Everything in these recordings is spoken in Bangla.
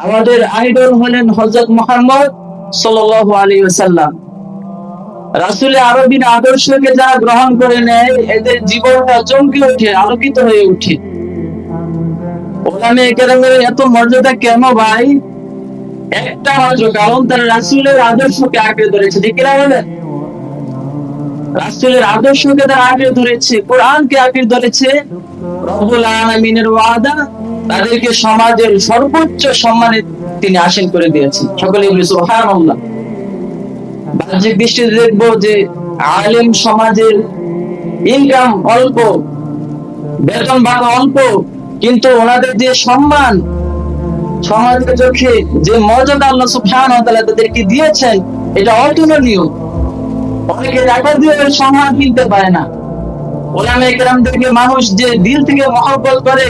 আমাদের আইডল হলেন হযরত মুহাম্মদ সাল্লাল্লাহু আলাইহি ওয়াসাল্লাম। রাসূল আরবীর আদর্শকে যারা গ্রহণ করে নেয় এদের জীবনটা চমকে ওঠে, আলোকিত হয়ে ওঠে। ওলামায়ে কেরামের এত মর্যাদা কেন ভাই? একটা মাত্র কারণ, তারা রাসূলের আদর্শকে আঁকড়ে ধরেছে। ঠিক কিনা বলেন? রাসূলের আদর্শকে তারা আঁকড়ে ধরেছে, কোরআনকে আঁকড়ে ধরেছে। রব্বুল আলামিনের ওয়াদা তাদেরকে সমাজের সর্বোচ্চ সম্মানে তিনি আসীন করে দিয়েছেন। সকলে বলি সুবহানাল্লাহ। বাহ্যিক দৃষ্টিতে দেখবো যে আলেম সমাজের ইনকাম অল্প, বেতন ভাগ অল্প, কিন্তু ওনাদের যে সম্মান, সমাজের চোখে যে মর্যাদা আল্লাহ সুবহানাহু ওয়া তাআলা তাদেরকে দিয়েছেন, এটা অতুলনীয়। অনেকে টাকা দিয়ে সম্মান কিনতে পারে না। ওলামায়ে কেরামদেরকে মানুষ যে দিল থেকে মহব্বত করে,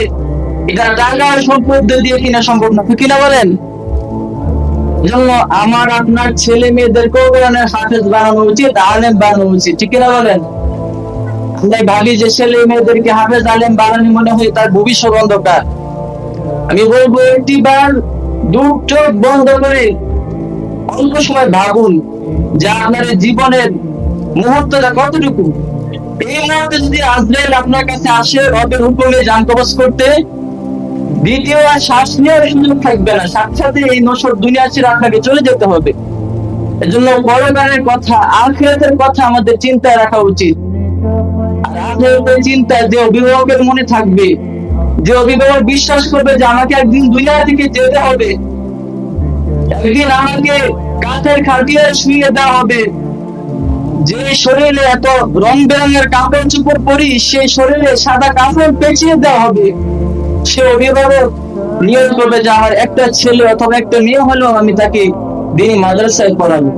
এটা টাকা সম্পদ দিয়ে কিনা সম্ভব না। কিনা বলেন? এজন্য আমার আপনার ছেলে মেয়েদেরকেও কোরআনের হাফেজ বানানো উচিত, আলেম বানানো উচিত। ঠিক কিনা বলেন? আমরা ভাবি যে ছেলে মেয়েদেরকে হাফেজ আলেম বানানো মনে হয় তার ভবিষ্যৎ অন্ধকার। আমি বলবো একটিবার দু চোখ বন্ধ করে অল্প সময় ভাবুন যে আপনার জীবনের মুহূর্তটা কতটুকু। এই মুহূর্তে যদি আজরাইল আপনার কাছে আসে রবের হুকুমে জান কবজ করতে, দ্বিতীয় আর শ্বাস নেওয়ার সুযোগ থাকবে না, সাথে সাথে এই নশ্বর দুনিয়া ছেড়ে আপনাকে চলে যেতে হবে। এজন্য পরকালের কথা, আখিরাতের কথা আমাদের চিন্তায় রাখা উচিত। আর আখিরাতের চিন্তা যে অভিভাবকের মনে থাকবে, যে অভিভাবক বিশ্বাস করবে যে আমাকে একদিন দুনিয়া থেকে যেতে হবে, একদিন আমাকে কাঠের খাটিয়ায় শুইয়ে দেওয়া হবে, যে শরীরে এত রং বেরঙের কাপড় চোপড় পরি সেই শরীরে সাদা কাপড় পেঁচিয়ে দেওয়া হবে, সে অভিভাবক নিয়ত করবে যে আমার একটা ছেলে অথবা একটা মেয়ে হলেও আমি তাকে দিনী মাদ্রাসায় পড়াবো,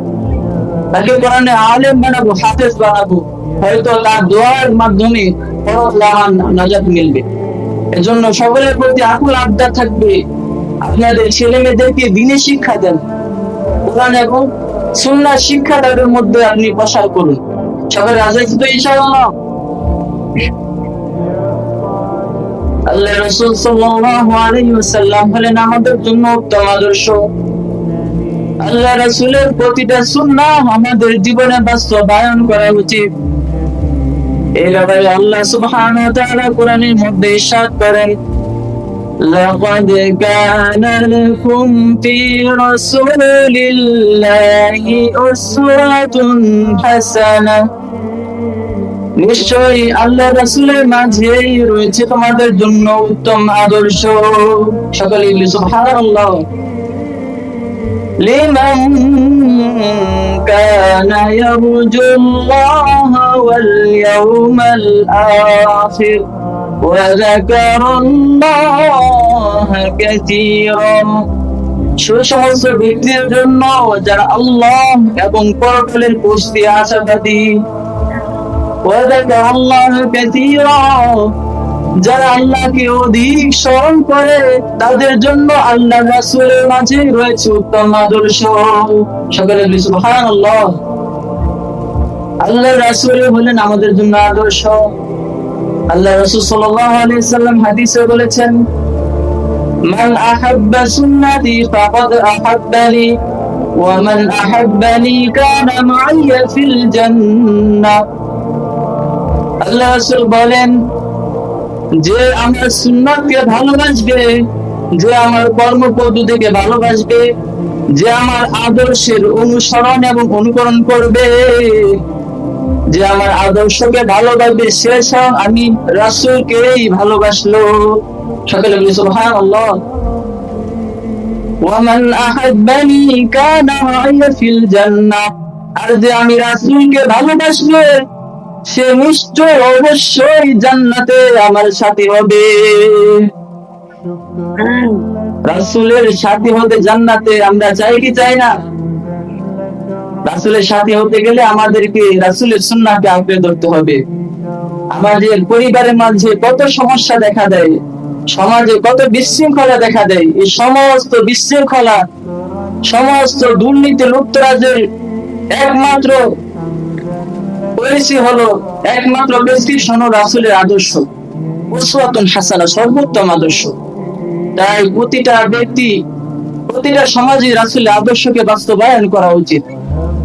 তাকে কোরআনে আলেম বানাবো, হাফেজ বানাবো, হয়তো তার দোয়ার মাধ্যমে নাজাত মিলবে। এজন্য সকলের প্রতি আকুল আবদার থাকবে, আপনাদের ছেলে মেয়েদেরকে দিনী শিক্ষা দেন, কোরআন এবং সুন্নাহ শিক্ষা তাদের মধ্যে আপনি প্রসার করুন। সকলে রাজি আছেন তো ইনশাআল্লাহ? আল্লাহ রাসূল সাল্লাল্লাহু আলাইহি ওয়াসাল্লাম হলেন আমাদের জন্য উত্তম আদর্শ। আল্লাহ রাসূলের প্রতিটা সুন্নাহ আমাদের জীবনে বাস্তবায়ন করা উচিত। এই ব্যাপারে আল্লাহ সুবহানাহু ওয়া তাআলা কোরআনের মধ্যে ইরশাদ করেন, লাকাদ কানা লাকুম ফি রাসূলিল্লাহি উসওয়াতুন হাসানাহ। নিশ্চয়ই আল্লাহ রাসূলের মাঝেই রয়েছে তোমাদের জন্য উত্তম আদর্শ। সকলে বলি সুবহানাল্লাহ। লিমান কানা ইয়ারজুল্লাহ ওয়াল ইয়াউমাল আখির ওয়া যাকারাল্লাহা কাসীরা। সুসমস্ত ব্যক্তির জন্য যারা আল্লাহ এবং পরকালের প্রতি আশাবাদী, যারা আল্লাহকে অধিক স্মরণ করে, তাদের জন্য আল্লাহ রাসূলের মাঝে রয়েছে উত্তম আদর্শ। সকলে বলি সুবহানাল্লাহ। আল্লাহ রাসূল হলেন আমাদের জন্য আদর্শ। আল্লাহ রাসূল সাল্লাল্লাহু আলাইহি ওয়াসাল্লাম হাদিসে বলেছেন, মান আহাব্বা সুন্নতি ফাকাদ আহাব্বানি ওয়া মান আহাব্বানি কানা মাইয়া ফিল জান্নাহ। আল্লাহ রাসূল বলেন, যে আমার সুন্নাতকে ভালোবাসবে, যে আমার কর্মপদ্ধতিকে ভালোবাসবে, যে আমার আদর্শের অনুসরণ এবং অনুকরণ করবে, যে আমার আদর্শকে ভালোবাসবে, সে সব আমি রাসূলকেই ভালোবাসলো। সকলে বলি সুবহানাল্লাহ। ওয়া মান আহাব্বানি কানা মাইয়া ফিল জান্নাহ। আর যে আমি রাসূলকে ভালোবাসবে, সে নিশ্চয় অবশ্যই জান্নাতে আমার সাথী হবে। রাসূলের সাথী হতে জান্নাতে আমরা চাই কি চাই না? রাসূলের সাথী হতে গেলে আমাদেরকে রাসূলের সুন্নাহকে আঁকড়ে ধরতে হবে। আমাদের পরিবারের মাঝে কত সমস্যা দেখা দেয়, সমাজে কত বিশৃঙ্খলা দেখা দেয়। এই সমস্ত বিশৃঙ্খলা, সমস্ত দুর্নীতি লুপ্তরাজের একমাত্র পলিসি হলো, একমাত্র প্রেসক্রিপশন হলো রাসূলের আদর্শ, উসওয়াতুন হাসানাহ, সর্বোত্তম আদর্শ। তাই প্রতিটা ব্যক্তি, প্রতিটা সমাজে রাসূলের আদর্শকে বাস্তবায়ন করা উচিত।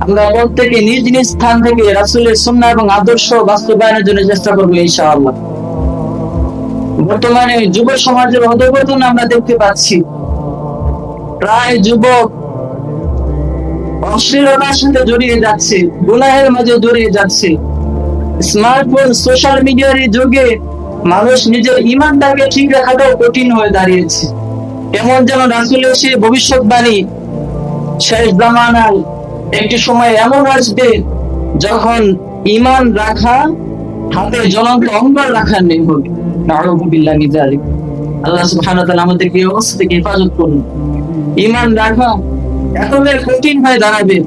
আমরা প্রত্যেকে নিজ নিজ স্থান থেকে রাসূলের সুন্নাহ এবং আদর্শ বাস্তবায়নের জন্য চেষ্টা করবো ইনশাআল্লাহ। বর্তমানে যুব সমাজের অধঃপতন আমরা দেখতে পাচ্ছি। প্রায় যুবক অশ্লীলতার সাথে জড়িয়ে যাচ্ছে, গুনাহের মাঝে জড়িয়ে যাচ্ছে। স্মার্টফোন, সোশ্যাল মিডিয়ার এই যুগে মানুষ নিজের ঈমানটাকে ঠিক রাখাটাও কঠিন হয়ে দাঁড়িয়েছে। কেমন যেন রাসূলের সেই ভবিষ্যৎবাণী, শেষ জামানার একটি সময় এমন আসবে যখন ঈমান রাখা হাতে জ্বলন্ত অঙ্গার রাখার নেই হবে। নাউযু বিল্লাহি মিন যালিক। আল্লাহ সুবহানাহু ওয়া তাআলা আমাদেরকে এই অবস্থা থেকে হেফাজত করুন। ঈমান রাখা এতটাই কঠিন হয়ে দাঁড়াবে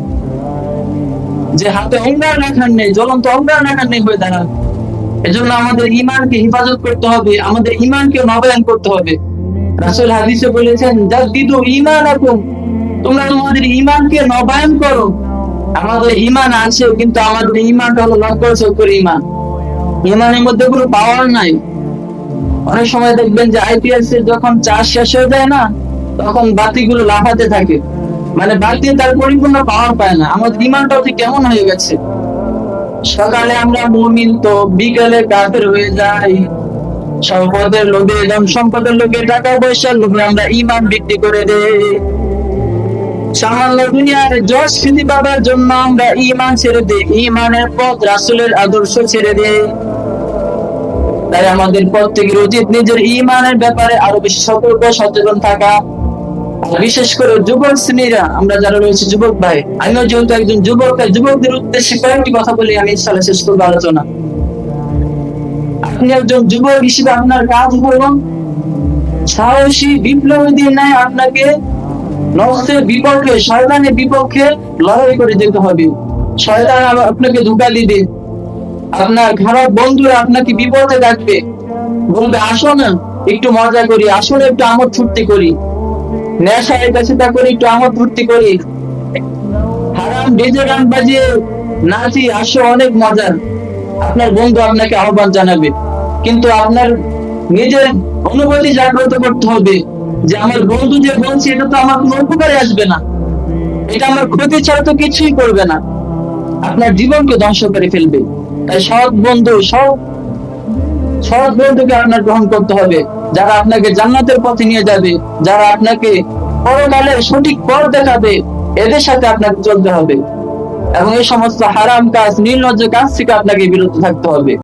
যে হাতে অঙ্গার রাখার নেই, জ্বলন্ত অঙ্গার রাখার নেই হয়ে দাঁড়াবে। এজন্য আমাদের ঈমানকে হেফাজত করতে হবে, আমাদের ঈমানকে নবায়ন করতে হবে। রাসূল হাদিসে বলেছেন, জাদ্দিদু ঈমানাকুম, তোমরা তোমাদের ঈমানকে নবায়ন করো। আমাদের ঈমান আছে, কিন্তু আমাদের ঈমানটা হলো লক্ষ্য ঈমান। ঈমানের মধ্যে কোনো পাওয়ার নাই। অনেক সময় দেখবেন যে আইপিএস এর যখন চার্জ শেষ হয়ে যায় না, তখন বাতিগুলো লাফাতে থাকে, মানে বাতি তার পরিপূর্ণ পাওয়ার পায় না। আমাদের ঈমানটাও ঠিক কেমন হয়ে গেছে, সকালে আমরা মুমিন তো বিকালে কাফের হয়ে যাই। সম্পদের লোভে, সম্পদের লোভে, টাকা পয়সার লোভে আমরা ঈমান বিক্রি করে দেই। সামান্য দুনিয়ার যশ খ্যাতি পাবার জন্য আমরা ঈমান ছেড়ে দেই, ঈমানের পথ, রাসূলের আদর্শ ছেড়ে দেই। তাই আমাদের প্রত্যেকের উচিত নিজের ঈমানের ব্যাপারে আরো বেশি সতর্ক, সচেতন থাকা। বিশেষ করে যুবক শ্রেণীরা, আমরা যারা রয়েছে যুবক ভাই, আমিও যেহেতু একজন যুবক, তাই যুবকদের উদ্দেশ্যে কয়েকটি কথা বলে আমি ইনশাআল্লাহ শেষ করবো আলোচনা। আপনি একজন যুবক হিসেবে আপনার কাজ হলো সাহসী বিপ্লবীদের ন্যায় আপনাকে নফসের বিপক্ষে, শয়তানের বিপক্ষে লড়াই করে যেতে হবে। শয়তান আপনাকে ধোঁকা দিবে, আপনার খারাপ বন্ধুরা আপনাকে বিপদে রাখবে, বলবে আসো না একটু মজা করি, আসলে একটু আমোদ ফুর্তি করি, নেশায় পেশাটা করি, একটু আমোদ ফুর্তি করি, হারাম ডিজে গান বাজিয়ে নাচি, আসো অনেক মজার। আপনার বন্ধু আপনাকে আহ্বান জানাবে, কিন্তু আপনার নিজের অনুভূতি জাগ্রত করতে হবে যে আমার বন্ধু যে বলছে এটা তো আমার কোনো উপকারে আসবে না, এটা আমার ক্ষতি ছাড়া তো কিছুই করবে না, আপনার জীবনকে ধ্বংস করে ফেলবে। তাই সৎ বন্ধুকে আপনার গ্রহণ করতে হবে, যারা আপনাকে জান্নাতের পথে নিয়ে যাবে, যারা আপনাকে পরকালের সঠিক পথ দেখাবে, এদের সাথে আপনাকে চলতে হবে এবং এই সমস্ত হারাম কাজ, নির্লজ্জ কাজ থেকে আপনাকে বিরত থাকতে হবে।